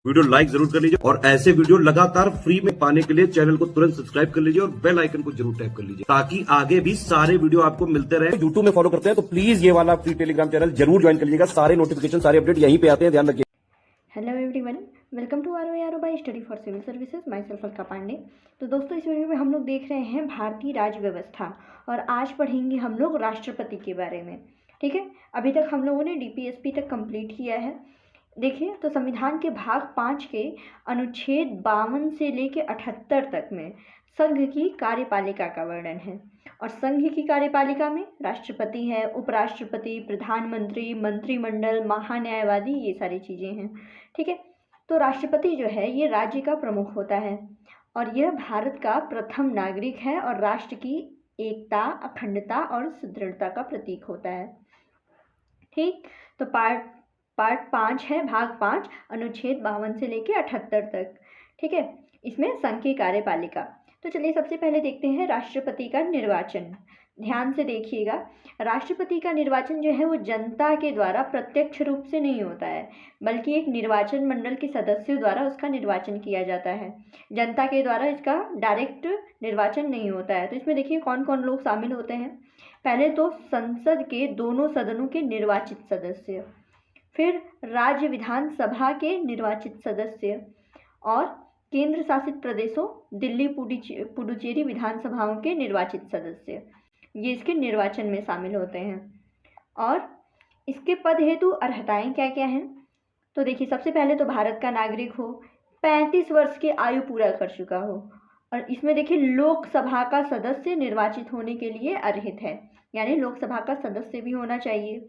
Video like जरूर कर लीजिए और ऐसे वीडियो लगातार फ्री में पाने के लिए चैनल को तुरंत सब्सक्राइब कर लीजिए और बेल आइकन को जरूर टैप कर लीजिए ताकि आगे भी सारे वीडियो आपको मिलते रहे। यूट्यूब में फॉलो करते हैं तो प्लीज ये वाला फ्री टेलीग्राम चैनल जरूर ज्वाइन कर लीजिएगा। सारे नोटिफिकेशन सारे अपडेट यहीं पे आते हैं, ध्यान रखिए। Hello everyone, welcome to ROARO by study for civil services, myself Alka Pandey. तो दोस्तों, इस वीडियो में हम लोग देख रहे हैं भारतीय राज्य व्यवस्था और आज पढ़ेंगे हम लोग राष्ट्रपति के बारे में। ठीक है, अभी तक हम लोगों ने DPSP तक कंप्लीट किया है। देखिए, तो संविधान के भाग 5 के अनुच्छेद 52 से लेके 78 तक में संघ की कार्यपालिका का वर्णन है और संघ की कार्यपालिका में राष्ट्रपति है, उपराष्ट्रपति, प्रधानमंत्री, मंत्रिमंडल, महान्यायवादी, ये सारी चीज़ें हैं। ठीक है, तो राष्ट्रपति जो है ये राज्य का प्रमुख होता है और यह भारत का प्रथम नागरिक है और राष्ट्र की एकता, अखंडता और सुदृढ़ता का प्रतीक होता है। ठीक, तो पार्ट 5 है, भाग 5, अनुच्छेद 52 से लेके 78 तक। ठीक है, इसमें संघ की कार्यपालिका। तो चलिए सबसे पहले देखते हैं राष्ट्रपति का निर्वाचन। ध्यान से देखिएगा, राष्ट्रपति का निर्वाचन जो है वो जनता के द्वारा प्रत्यक्ष रूप से नहीं होता है, बल्कि एक निर्वाचन मंडल के सदस्यों द्वारा उसका निर्वाचन किया जाता है। जनता के द्वारा इसका डायरेक्ट निर्वाचन नहीं होता है। तो इसमें देखिए कौन कौन लोग शामिल होते हैं। पहले तो संसद के दोनों सदनों के निर्वाचित सदस्य, फिर राज्य विधानसभा के निर्वाचित सदस्य और केंद्र शासित प्रदेशों दिल्ली, पुडुचेरी विधानसभाओं के निर्वाचित सदस्य, ये इसके निर्वाचन में शामिल होते हैं। और इसके पद हेतु अर्हताएं क्या क्या हैं, तो देखिए सबसे पहले तो भारत का नागरिक हो, 35 वर्ष की आयु पूरा कर चुका हो और इसमें देखिए लोकसभा का सदस्य निर्वाचित होने के लिए अर्हित है, यानी लोकसभा का सदस्य भी होना चाहिए।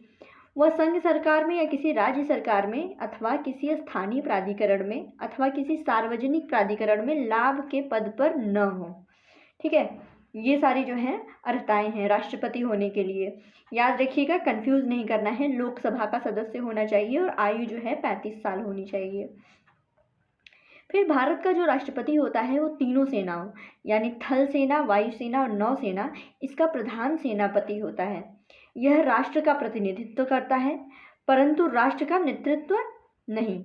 वह संघ सरकार में या किसी राज्य सरकार में अथवा किसी स्थानीय प्राधिकरण में अथवा किसी सार्वजनिक प्राधिकरण में लाभ के पद पर न हो। ठीक है, ये सारी जो हैं अर्हताएं हैं राष्ट्रपति होने के लिए। याद रखिएगा, कंफ्यूज नहीं करना है, लोकसभा का सदस्य होना चाहिए और आयु जो है 35 साल होनी चाहिए। फिर भारत का जो राष्ट्रपति होता है वो तीनों सेनाओं यानी थल सेना, वायुसेना और नौसेना, इसका प्रधान सेनापति होता है। यह राष्ट्र का प्रतिनिधित्व करता है परंतु राष्ट्र का नेतृत्व नहीं।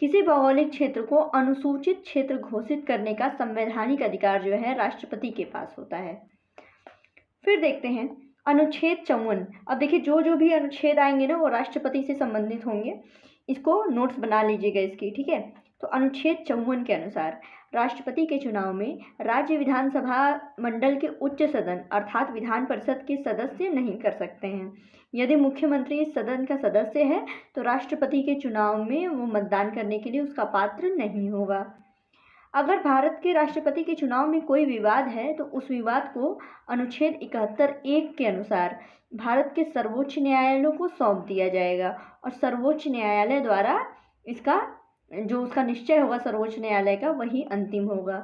किसी भौगोलिक क्षेत्र को अनुसूचित क्षेत्र घोषित करने का संवैधानिक अधिकार जो है राष्ट्रपति के पास होता है। फिर देखते हैं अनुच्छेद 54। अब देखिए जो जो भी अनुच्छेद आएंगे ना वो राष्ट्रपति से संबंधित होंगे, इसको नोट्स बना लीजिएगा इसकी। ठीक है, तो अनुच्छेद 54 के अनुसार राष्ट्रपति के चुनाव में राज्य विधानसभा मंडल के उच्च सदन अर्थात विधान परिषद के सदस्य नहीं कर सकते हैं। यदि मुख्यमंत्री इस सदन का सदस्य है तो राष्ट्रपति के चुनाव में वो मतदान करने के लिए उसका पात्र नहीं होगा। अगर भारत के राष्ट्रपति के चुनाव में कोई विवाद है तो उस विवाद को अनुच्छेद 71(1) के अनुसार भारत के सर्वोच्च न्यायालयों को सौंप दिया जाएगा और सर्वोच्च न्यायालय द्वारा इसका जो उसका निश्चय होगा सर्वोच्च न्यायालय का वही अंतिम होगा।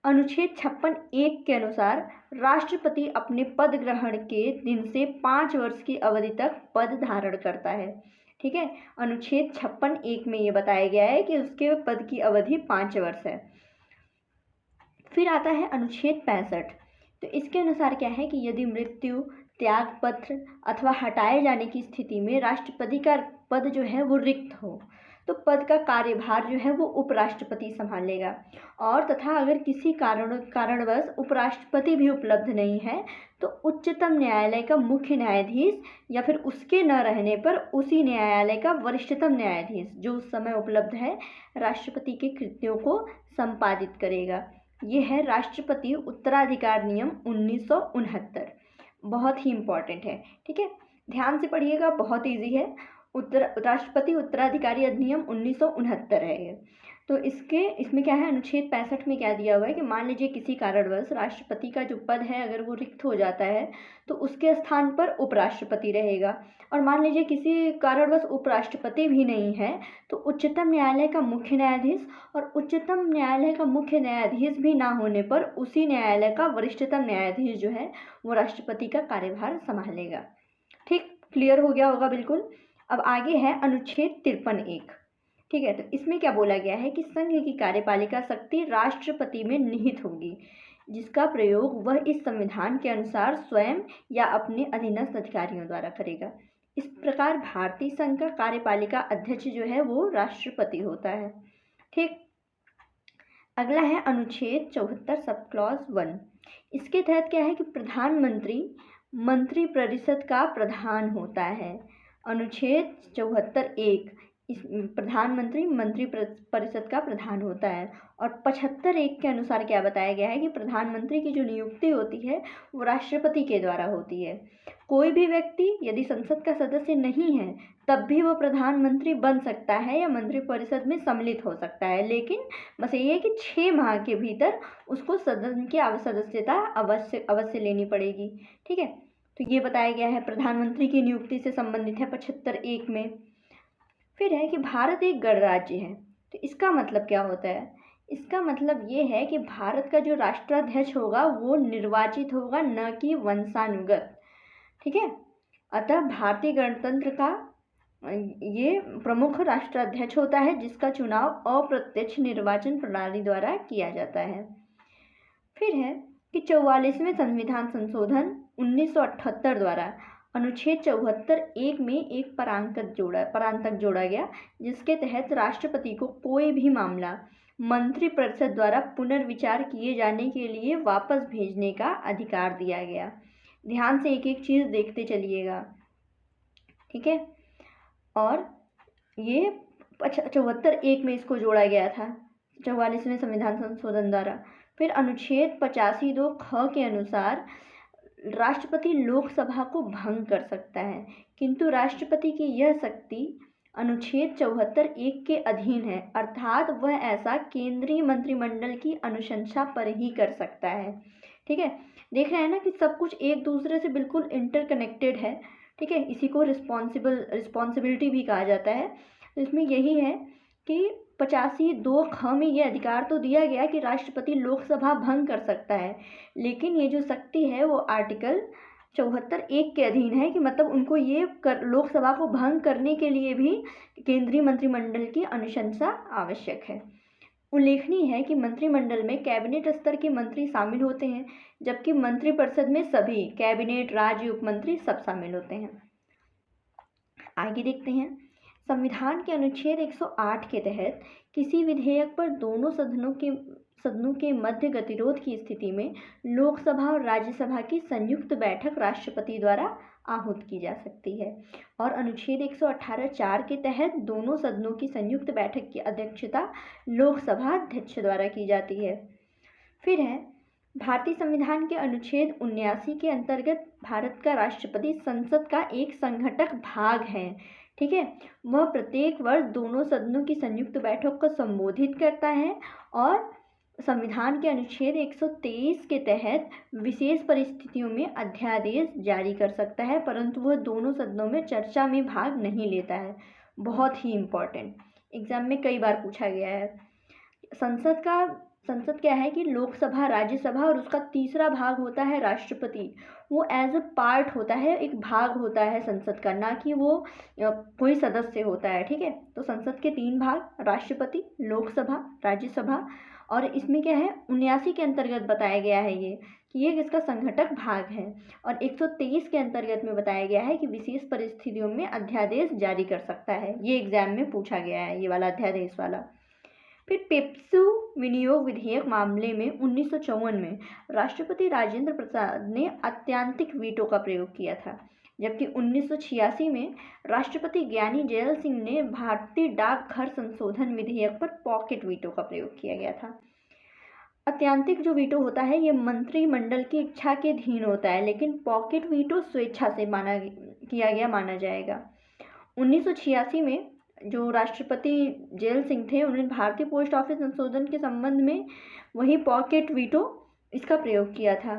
अनुच्छेद 56(1) के अनुसार राष्ट्रपति अपने पद ग्रहण के दिन से 5 वर्ष की अवधि तक पद धारण करता है। ठीक है, अनुच्छेद 56(1) में ये बताया गया है कि उसके पद की अवधि 5 वर्ष है। फिर आता है अनुच्छेद 65। तो इसके अनुसार क्या है कि यदि मृत्यु, त्यागपत्र अथवा हटाए जाने की स्थिति में राष्ट्रपति का पद जो है वो रिक्त हो तो पद का कार्यभार जो है वो उपराष्ट्रपति संभालेगा और तथा अगर किसी कारणवश उपराष्ट्रपति भी उपलब्ध नहीं है तो उच्चतम न्यायालय का मुख्य न्यायाधीश या फिर उसके न रहने पर उसी न्यायालय का वरिष्ठतम न्यायाधीश जो उस समय उपलब्ध है राष्ट्रपति के कृत्यों को संपादित करेगा। ये है राष्ट्रपति उत्तराधिकार नियम 1969, बहुत ही इम्पॉर्टेंट है। ठीक है, ध्यान से पढ़िएगा, बहुत ईजी है। राष्ट्रपति उत्तराधिकारी अधिनियम 1969 है ये। तो इसमें क्या है, अनुच्छेद 65 में क्या दिया हुआ है कि मान लीजिए किसी कारणवश राष्ट्रपति का जो पद है अगर वो रिक्त हो जाता है तो उसके स्थान पर उपराष्ट्रपति रहेगा और मान लीजिए किसी कारणवश उपराष्ट्रपति भी नहीं है तो उच्चतम न्यायालय का मुख्य न्यायाधीश और उच्चतम न्यायालय का मुख्य न्यायाधीश भी ना होने पर उसी न्यायालय का वरिष्ठतम न्यायाधीश जो है वो राष्ट्रपति का कार्यभार संभालेगा। ठीक, क्लियर हो गया होगा बिल्कुल। अब आगे है अनुच्छेद 53(1). ठीक है, तो इसमें क्या बोला गया है कि संघ की कार्यपालिका शक्ति राष्ट्रपति में निहित होगी जिसका प्रयोग वह इस संविधान के अनुसार स्वयं या अपने अधीनस्थ अधिकारियों द्वारा करेगा। इस प्रकार भारतीय संघ का कार्यपालिका अध्यक्ष जो है वो राष्ट्रपति होता है। ठीक। अगला है अनुच्छेद 74 सब क्लॉज 1। इसके तहत क्या है कि प्रधानमंत्री मंत्रिपरिषद का प्रधान होता है। अनुच्छेद 74(1) इस प्रधानमंत्री मंत्रिपरिषद का प्रधान होता है। और 75(1) के अनुसार क्या बताया गया है कि प्रधानमंत्री की जो नियुक्ति होती है वो राष्ट्रपति के द्वारा होती है। कोई भी व्यक्ति यदि संसद का सदस्य नहीं है तब भी वो प्रधानमंत्री बन सकता है या मंत्रिपरिषद में सम्मिलित हो सकता है, लेकिन बस ये है कि 6 माह के भीतर उसको सदन की सदस्यता अवश्य लेनी पड़ेगी। ठीक है, तो ये बताया गया है प्रधानमंत्री की नियुक्ति से संबंधित है 75(1) में। फिर है कि भारत एक गणराज्य है, तो इसका मतलब क्या होता है? इसका मतलब ये है कि भारत का जो राष्ट्राध्यक्ष होगा वो निर्वाचित होगा, न कि वंशानुगत। ठीक है, अतः भारतीय गणतंत्र का ये प्रमुख राष्ट्राध्यक्ष होता है जिसका चुनाव अप्रत्यक्ष निर्वाचन प्रणाली द्वारा किया जाता है। फिर है कि 44वें संविधान संशोधन 1978 द्वारा अनुच्छेद 74(1) में एक परांतक जोड़ा गया, जिसके तहत राष्ट्रपति को कोई भी मामला मंत्रिपरिषद द्वारा पुनर्विचार किए जाने के लिए वापस भेजने का अधिकार दिया गया। ध्यान से एक एक चीज़ देखते चलिएगा। ठीक है, और ये 74(1) में इसको जोड़ा गया था 44वें संविधान संशोधन द्वारा। फिर अनुच्छेद 85(2) ख के अनुसार राष्ट्रपति लोकसभा को भंग कर सकता है, किंतु राष्ट्रपति की यह शक्ति अनुच्छेद 74(1) के अधीन है, अर्थात वह ऐसा केंद्रीय मंत्रिमंडल की अनुशंसा पर ही कर सकता है। ठीक है, देख रहे हैं ना कि सब कुछ एक दूसरे से बिल्कुल इंटरकनेक्टेड है। ठीक है, इसी को रिस्पॉन्सिबिलिटी भी कहा जाता है। तो इसमें यही है कि 85(2) ख में ये अधिकार तो दिया गया कि राष्ट्रपति लोकसभा भंग कर सकता है, लेकिन ये जो शक्ति है वो आर्टिकल 74(1) के अधीन है, कि मतलब उनको ये लोकसभा को भंग करने के लिए भी केंद्रीय मंत्रिमंडल की अनुशंसा आवश्यक है। उल्लेखनीय है कि मंत्रिमंडल में कैबिनेट स्तर के मंत्री शामिल होते हैं, जबकि मंत्रिपरिषद में सभी कैबिनेट, राज्य, उपमंत्री सब शामिल होते हैं। आगे देखते हैं, संविधान के अनुच्छेद 108 के तहत किसी विधेयक पर दोनों सदनों के मध्य गतिरोध की स्थिति में लोकसभा और राज्यसभा की संयुक्त बैठक राष्ट्रपति द्वारा आहूत की जा सकती है। और अनुच्छेद 118(4) के तहत दोनों सदनों की संयुक्त बैठक की अध्यक्षता लोकसभा अध्यक्ष द्वारा की जाती है। फिर है भारतीय संविधान के अनुच्छेद 79 के अंतर्गत भारत का राष्ट्रपति संसद का एक संघटक भाग है। ठीक है, वह प्रत्येक वर्ष दोनों सदनों की संयुक्त बैठक को संबोधित करता है और संविधान के अनुच्छेद 123 के तहत विशेष परिस्थितियों में अध्यादेश जारी कर सकता है, परंतु वह दोनों सदनों में चर्चा में भाग नहीं लेता है। बहुत ही इम्पोर्टेंट, एग्जाम में कई बार पूछा गया है। संसद क्या है कि लोकसभा, राज्यसभा और उसका तीसरा भाग होता है राष्ट्रपति। वो एज अ पार्ट होता है, एक भाग होता है संसद का, ना कि वो कोई सदस्य होता है। ठीक है, तो संसद के 3 भाग, राष्ट्रपति, लोकसभा, राज्यसभा, और इसमें क्या है 79 के अंतर्गत बताया गया है ये कि ये इसका संघटक भाग है। और 123 के अंतर्गत में बताया गया है कि विशेष परिस्थितियों में अध्यादेश जारी कर सकता है। ये एग्जाम में पूछा गया है, ये वाला अध्यादेश वाला। फिर पेप्सू विनियोग विधेयक मामले में 1954 में राष्ट्रपति राजेंद्र प्रसाद ने अत्यंतिक वीटो का प्रयोग किया था, जबकि 1986 में राष्ट्रपति ज्ञानी जैल सिंह ने भारतीय डाकघर संशोधन विधेयक पर पॉकेट वीटो का प्रयोग किया गया था। अत्यंतिक जो वीटो होता है ये मंत्रिमंडल की इच्छा के अधीन होता है, लेकिन पॉकेट वीटो स्वेच्छा से माना जाएगा। 1986 में जो राष्ट्रपति जैल सिंह थे उन्होंने भारतीय पोस्ट ऑफिस संशोधन के संबंध में वही पॉकेट वीटो इसका प्रयोग किया था।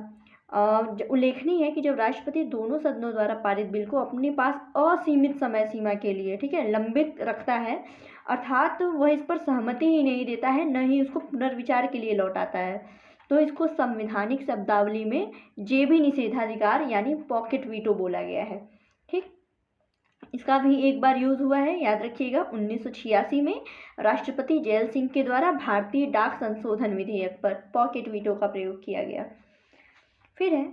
उल्लेखनीय है कि जब राष्ट्रपति दोनों सदनों द्वारा पारित बिल को अपने पास असीमित समय सीमा के लिए, ठीक है, लंबित रखता है, अर्थात वह इस पर सहमति ही नहीं देता है, न ही उसको पुनर्विचार के लिए लौटाता है, तो इसको संवैधानिक शब्दावली में जेबी निषेधाधिकार यानी पॉकेट वीटो बोला गया है। ठीक, इसका भी एक बार यूज हुआ है, याद रखिएगा। 1986 में राष्ट्रपति जैल सिंह के द्वारा भारतीय डाक संशोधन विधेयक पर पॉकेट वीटो का प्रयोग किया गया। फिर है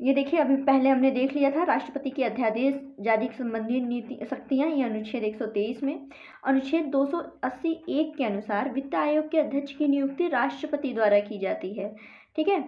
ये देखिए, अभी पहले हमने देख लिया था राष्ट्रपति के अध्यादेश जारी संबंधी नीति शक्तियाँ, ये अनुच्छेद 123 में। अनुच्छेद 280(1) के अनुसार वित्त आयोग के अध्यक्ष की नियुक्ति राष्ट्रपति द्वारा की जाती है। ठीक है,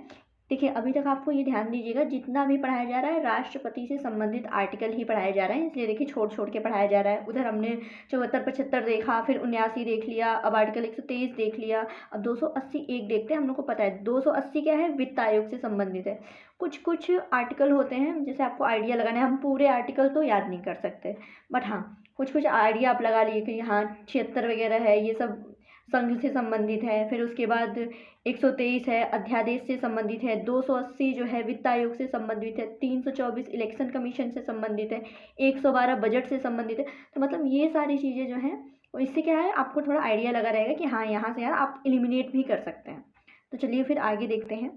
देखिए अभी तक आपको ये ध्यान दीजिएगा, जितना भी पढ़ाया जा रहा है राष्ट्रपति से संबंधित आर्टिकल ही पढ़ाया जा रहा है, इसलिए देखिए छोड़ छोड़ के पढ़ाया जा रहा है। उधर हमने 74, 75 देखा, फिर 79 देख लिया, अब आर्टिकल 123 देख लिया, अब 280(1) देखते हैं। हम लोग को पता है 280 क्या है, वित्त आयोग से संबंधित है। कुछ कुछ आर्टिकल होते हैं जैसे आपको आइडिया लगाना है, हम पूरे आर्टिकल तो याद नहीं कर सकते, बट हाँ कुछ कुछ आइडिया आप लगा लिए कि हाँ 76 वगैरह है, ये सब संघ से संबंधित है। फिर उसके बाद 123 है, अध्यादेश से संबंधित है। 280 जो है वित्त आयोग से संबंधित है। 324 इलेक्शन कमीशन से संबंधित है। 112 बजट से संबंधित है। तो मतलब ये सारी चीज़ें जो हैं, इससे क्या है, आपको थोड़ा आइडिया लगा रहेगा कि हाँ यहाँ से यार आप एलिमिनेट भी कर सकते हैं। तो चलिए फिर आगे देखते हैं।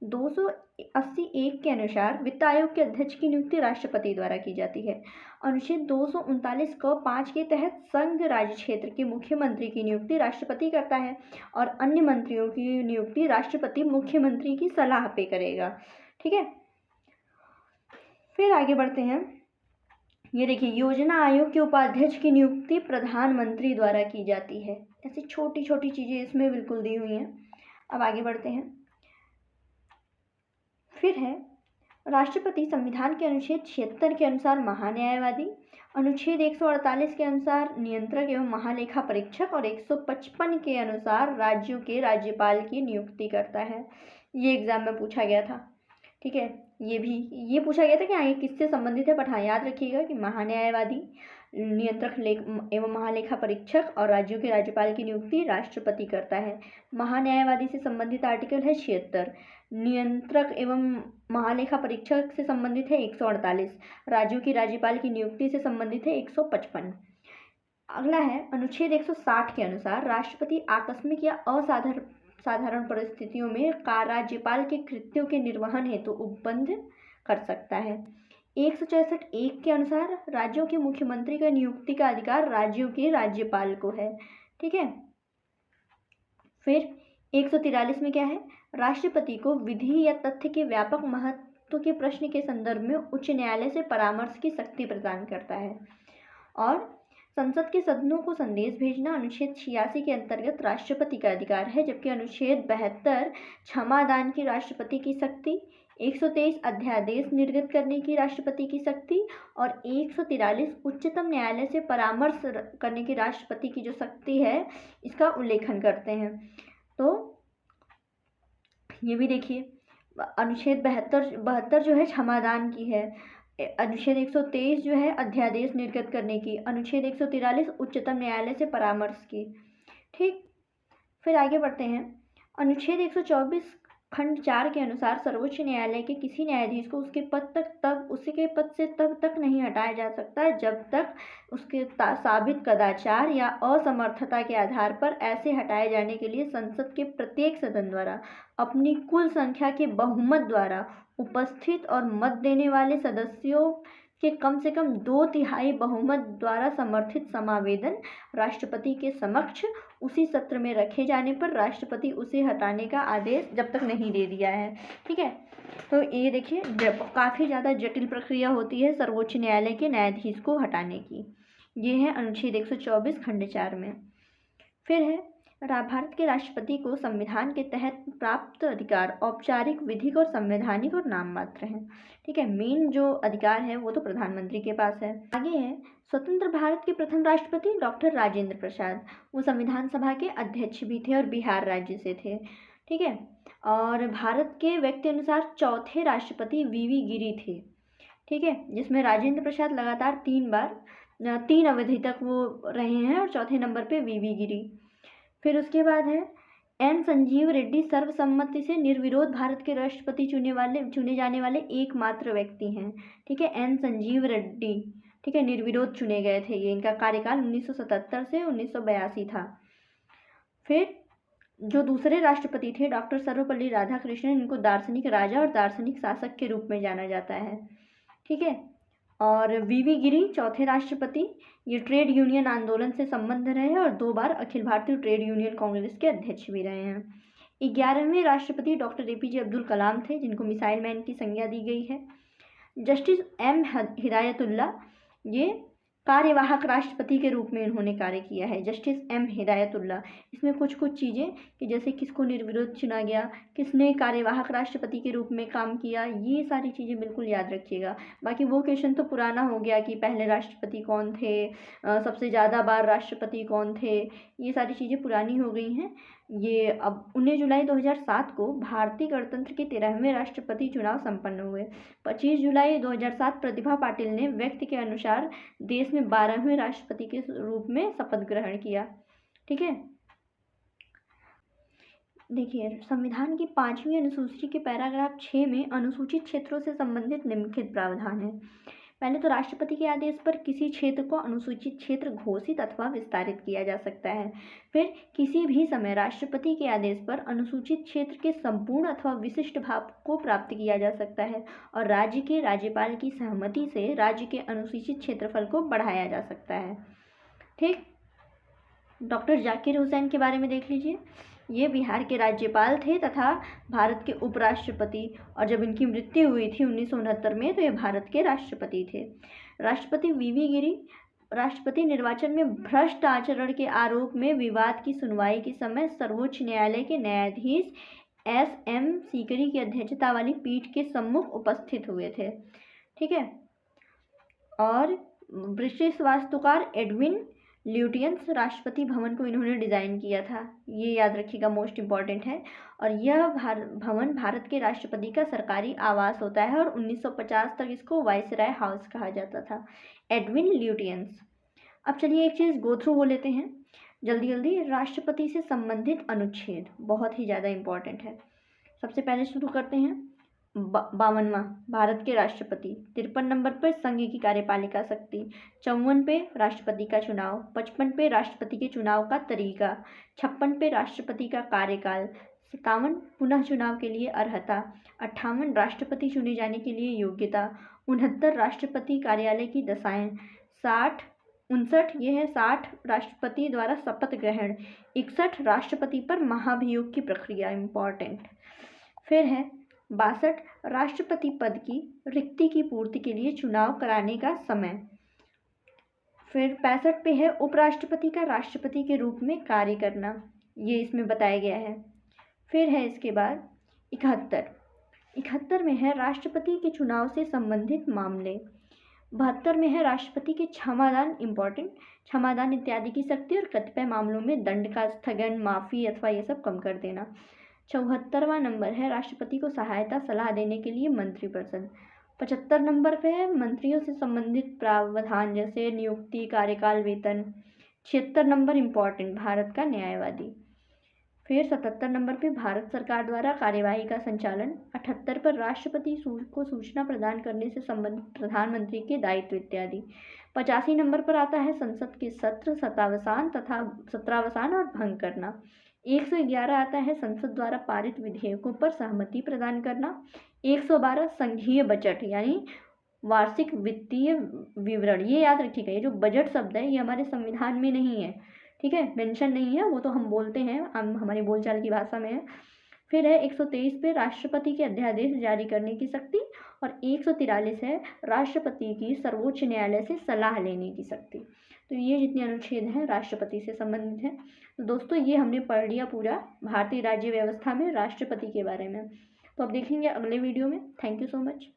280(1) के अनुसार वित्त आयोग के अध्यक्ष की नियुक्ति राष्ट्रपति द्वारा की जाती है। अनुच्छेद 239(क)(5) के तहत संघ राज्य क्षेत्र के मुख्यमंत्री की नियुक्ति राष्ट्रपति करता है और अन्य मंत्रियों की नियुक्ति राष्ट्रपति मुख्यमंत्री की सलाह पे करेगा। ठीक है, फिर आगे बढ़ते हैं। ये देखिए, योजना आयोग के उपाध्यक्ष की नियुक्ति प्रधानमंत्री द्वारा की जाती है। ऐसी छोटी छोटी चीज़ें इसमें बिल्कुल दी हुई हैं। अब आगे बढ़ते हैं। फिर है राष्ट्रपति संविधान के अनुच्छेद 76 के अनुसार महान्यायवादी, अनुच्छेद 148 के अनुसार नियंत्रक एवं महालेखा परीक्षक और 155 के अनुसार राज्यों के राज्यपाल की नियुक्ति करता है। ये एग्जाम में पूछा गया था। ठीक है, ये पूछा गया था कि हाँ ये किससे संबंधित है, बट हाँ याद रखिएगा कि महान्यायवादी, नियंत्रक एवं महालेखा परीक्षक और राज्यों के राज्यपाल की नियुक्ति राष्ट्रपति करता है। महान्यायवादी से संबंधित आर्टिकल है 76, नियंत्रक एवं महालेखा परीक्षक से संबंधित है 148, राज्यों की राज्यपाल की नियुक्ति से संबंधित है 155। अगला है अनुच्छेद 160 के अनुसार राष्ट्रपति आकस्मिक या असाधारण परिस्थितियों में राज्यपाल के कृत्यों के निर्वहन हेतु उपबंध कर सकता है। 164(1) के अनुसार राज्यों के मुख्यमंत्री का नियुक्ति का अधिकार राज्यों के राज्यपाल को है। ठीक है, फिर 143 में क्या है, राष्ट्रपति को विधि या तथ्य के व्यापक महत्व के प्रश्न के संदर्भ में उच्च न्यायालय से परामर्श की शक्ति प्रदान करता है। और संसद के सदनों को संदेश भेजना अनुच्छेद 86 के अंतर्गत राष्ट्रपति का अधिकार है, जबकि अनुच्छेद 72 क्षमादान की राष्ट्रपति की शक्ति, 123 अध्यादेश निर्गत करने की राष्ट्रपति की शक्ति और 143 उच्चतम न्यायालय से परामर्श करने की राष्ट्रपति की जो शक्ति है इसका उल्लेखन करते हैं। तो ये भी देखिए, अनुच्छेद 72 जो है क्षमादान की है, अनुच्छेद 123 जो है अध्यादेश निर्गत करने की, अनुच्छेद 143 उच्चतम न्यायालय से परामर्श की। ठीक, फिर आगे बढ़ते हैं। अनुच्छेद 124 खंड 4 के अनुसार सर्वोच्च न्यायालय के किसी न्यायाधीश को उसके पद से तब तक नहीं हटाया जा सकता जब तक उसके साबित कदाचार या असमर्थता के आधार पर ऐसे हटाए जाने के लिए संसद के प्रत्येक सदन द्वारा अपनी कुल संख्या के बहुमत द्वारा उपस्थित और मत देने वाले सदस्यों के कम से कम 2/3 बहुमत द्वारा समर्थित समावेदन राष्ट्रपति के समक्ष उसी सत्र में रखे जाने पर राष्ट्रपति उसे हटाने का आदेश जब तक नहीं दे दिया है। ठीक है, तो ये देखिए काफ़ी ज़्यादा जटिल प्रक्रिया होती है सर्वोच्च न्यायालय के न्यायाधीश को हटाने की। ये है अनुच्छेद 124 खंड 4 में। फिर है भारत के राष्ट्रपति को संविधान के तहत प्राप्त अधिकार औपचारिक, विधिक और संवैधानिक और नाम मात्र हैं। ठीक है, मेन जो अधिकार है वो तो प्रधानमंत्री के पास है। आगे है स्वतंत्र भारत के प्रथम राष्ट्रपति डॉक्टर राजेंद्र प्रसाद, वो संविधान सभा के अध्यक्ष भी थे और बिहार राज्य से थे। ठीक है, और भारत के व्यक्ति अनुसार चौथे राष्ट्रपति वीवी गिरी थे। ठीक है, जिसमें राजेंद्र प्रसाद लगातार 3 अवधि तक वो रहे हैं और चौथे नंबर पे वीवी गिरी। फिर उसके बाद है एन संजीव रेड्डी सर्वसम्मति से निर्विरोध भारत के राष्ट्रपति चुने जाने वाले एकमात्र व्यक्ति हैं। ठीक है, एन संजीव रेड्डी, ठीक है, निर्विरोध चुने गए थे। ये इनका कार्यकाल 1977 से 1982 था। फिर जो दूसरे राष्ट्रपति थे डॉक्टर सर्वपल्ली राधाकृष्णन, इनको दार्शनिक राजा और दार्शनिक शासक के रूप में जाना जाता है। ठीक है, और वीवी गिरी चौथे राष्ट्रपति, ये ट्रेड यूनियन आंदोलन से संबंध रहे और 2 बार अखिल भारतीय ट्रेड यूनियन कांग्रेस के अध्यक्ष भी रहे हैं। 11वें राष्ट्रपति डॉक्टर APJ अब्दुल कलाम थे, जिनको मिसाइल मैन की संज्ञा दी गई है। जस्टिस M हिदायतुल्ला, ये कार्यवाहक राष्ट्रपति के रूप में इन्होंने कार्य किया है। जस्टिस M हिदायतुल्ला, इसमें कुछ चीज़ें कि जैसे किसको निर्विरोध चुना गया, किसने कार्यवाहक राष्ट्रपति के रूप में काम किया, ये सारी चीज़ें बिल्कुल याद रखिएगा। बाकी वो क्वेश्चन तो पुराना हो गया कि पहले राष्ट्रपति कौन थे, सबसे ज़्यादा बार राष्ट्रपति कौन थे, ये सारी चीज़ें पुरानी हो गई हैं। ये अब 19 जुलाई 2007 को भारतीय गणतंत्र के 13वें राष्ट्रपति चुनाव संपन्न हुए। 25 जुलाई 2007 प्रतिभा पाटिल ने व्यक्ति के अनुसार देश में 12वें राष्ट्रपति के रूप में शपथ ग्रहण किया। ठीक है, देखिए संविधान की 5वीं अनुसूची के पैराग्राफ 6 में अनुसूचित क्षेत्रों से संबंधित निम्नलिखित प्रावधान है। पहले तो राष्ट्रपति के आदेश पर किसी क्षेत्र को अनुसूचित क्षेत्र घोषित अथवा विस्तारित किया जा सकता है। फिर किसी भी समय राष्ट्रपति के आदेश पर अनुसूचित क्षेत्र के संपूर्ण अथवा विशिष्ट भाग को प्राप्त किया जा सकता है और राज्य के राज्यपाल की सहमति से राज्य के अनुसूचित क्षेत्रफल को बढ़ाया जा सकता है। ठीक, डॉक्टर जाकिर हुसैन के बारे में देख लीजिए। ये बिहार के राज्यपाल थे तथा भारत के उपराष्ट्रपति, और जब इनकी मृत्यु हुई थी 1969 में तो ये भारत के राष्ट्रपति थे। राष्ट्रपति VV गिरी, राष्ट्रपति निर्वाचन में भ्रष्ट आचरण के आरोप में विवाद की सुनवाई के समय सर्वोच्च न्यायालय के न्यायाधीश SM सीकरी की अध्यक्षता वाली पीठ के सम्मुख उपस्थित हुए थे। ठीक है, और ब्रिटिश वास्तुकार एडविन ल्यूटियंस राष्ट्रपति भवन को इन्होंने डिज़ाइन किया था, ये याद रखिएगा, मोस्ट इम्पॉर्टेंट है। और यह भवन भारत के राष्ट्रपति का सरकारी आवास होता है और 1950 तक इसको वाइसराय हाउस कहा जाता था, एडविन ल्यूटियंस। अब चलिए एक चीज़ गो थ्रू हो लेते हैं जल्दी जल्दी। राष्ट्रपति से संबंधित अनुच्छेद बहुत ही ज़्यादा इम्पॉर्टेंट है। सबसे पहले शुरू करते हैं 52वां, भारत के राष्ट्रपति। 53 नंबर पर संघ की कार्यपालिका शक्ति। 54 पे राष्ट्रपति का चुनाव। 55 पे राष्ट्रपति के चुनाव का तरीका। 56 पे राष्ट्रपति का कार्यकाल। 57 पुनः चुनाव के लिए अर्हता। 58 राष्ट्रपति चुने जाने के लिए योग्यता। 69 राष्ट्रपति कार्यालय की दशाएं। 59 ये है 60 राष्ट्रपति द्वारा शपथ ग्रहण। 61 राष्ट्रपति पर महाभियोग की प्रक्रिया, इम्पॉर्टेंट। फिर है 62 राष्ट्रपति पद की रिक्ति की पूर्ति के लिए चुनाव कराने का समय। फिर 65 पे है उपराष्ट्रपति का राष्ट्रपति के रूप में कार्य करना, ये इसमें बताया गया है। फिर है इसके बाद 71 में है राष्ट्रपति के चुनाव से संबंधित मामले। 72 में है राष्ट्रपति के क्षमादान, इम्पॉर्टेंट, क्षमादान इत्यादि की शक्ति और कतिपय मामलों में दंड का स्थगन, माफ़ी अथवा ये सब कम कर देना। 74वां नंबर है राष्ट्रपति को सहायता सलाह देने के लिए मंत्रिपरिषद। 75 नंबर पे है मंत्रियों से संबंधित प्रावधान जैसे नियुक्ति, कार्यकाल, वेतन। 76 नंबर इम्पॉर्टेंट, भारत का न्यायवादी। फिर 77 नंबर पे भारत सरकार द्वारा कार्यवाही का संचालन। 78 पर राष्ट्रपति को सूचना प्रदान करने से संबंधित प्रधानमंत्री के दायित्व इत्यादि। 85 नंबर पर आता है संसद के सत्र, सत्रावसान और भंग करना। 111 आता है संसद द्वारा पारित विधेयकों पर सहमति प्रदान करना। 112 संघीय बजट यानी वार्षिक वित्तीय विवरण, ये याद रखिएगा, ये जो बजट शब्द है ये हमारे संविधान में नहीं है, ठीक है, मेंशन नहीं है, वो तो हम बोलते हैं, हमारी बोलचाल की भाषा में है। फिर है 123 पे राष्ट्रपति के अध्यादेश जारी करने की शक्ति और 143 है राष्ट्रपति की सर्वोच्च न्यायालय से सलाह लेने की शक्ति। तो ये जितने अनुच्छेद हैं राष्ट्रपति से संबंधित हैं। तो दोस्तों ये हमने पढ़ लिया पूरा भारतीय राज्य व्यवस्था में राष्ट्रपति के बारे में। तो अब देखेंगे अगले वीडियो में। Thank you so much.